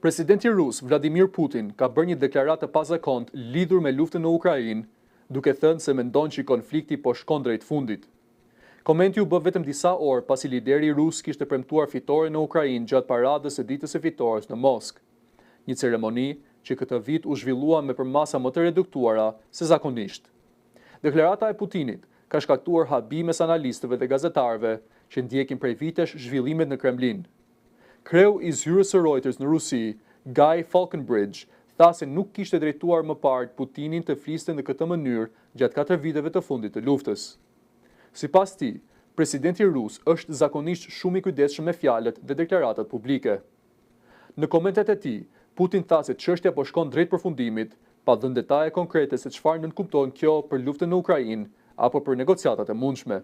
Presidenti rus Vladimir Putin ka bërë një deklaratë pazakont lidhur me luftën në Ukrainë, duke thënë se mendon që konflikti po shkon drejt fundit. Komenti u bë vetëm disa orë pasi lideri rus kishte premtuar fitore në Ukrainë gjatë paradës së ditës së fitores në Moskë, një ceremoni që këtë vit u zhvillua me përmasa më të reduktuara se zakonisht. Deklarata e Putinit ka shkaktuar habi mes analistëve dhe gazetarëve që ndjekin prej vitesh zhvillimet në Kremlin. Kreu i zyrës së Reuters në Rusi, Guy Falkenbridge, tha se nuk kishte drejtuar më parë Putinin të fliste në këtë mënyrë gjatë 4 viteve të fundit të luftës. Sipas tij, presidenti rus është zakonisht shumë i kujdesshëm me fjalët dhe deklaratat publike. Në komentet e tij, Putin tha se çështja po shkon drejt përfundimit, pa dhënë detaje konkrete se çfarë nënkupton kjo për luftën në Ukrainë apo për negociatat e mundshme.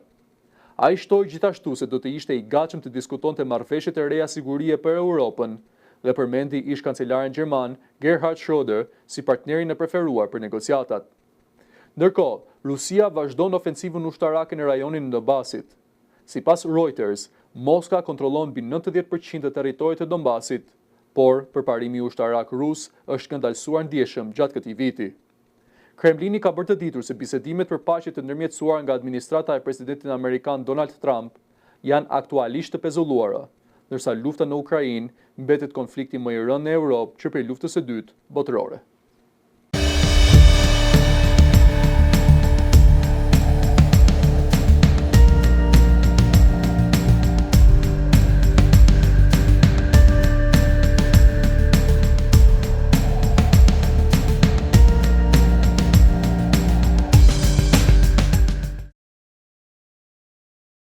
Ai shtoi gjithashtu se do të ishte i gatshëm të diskutonte marrëveshjet e reja sigurie për Europën dhe përmendi ish-kancelarin gjerman Gerhard Schröder si partnerin e preferuar për negociatat. Ndërkohë, Rusia vazhdon ofensivën ushtarake në rajonin e Donbasit. Sipas Reuters, Moska kontrollon mbi 90% të territorit të Donbasit, por përparimi ushtarak rus është skandalsuar ndjeshëm gjatë këtij viti. Kremlini ka bërë të ditur se bisedimet për paqe të ndërmjetësuara nga administrata e presidentit amerikan Donald Trump janë aktualisht të pezulluara, ndërsa lufta në Ukrainë mbetet konflikti më i rëndë në Europë që prej luftës së dytë botërore.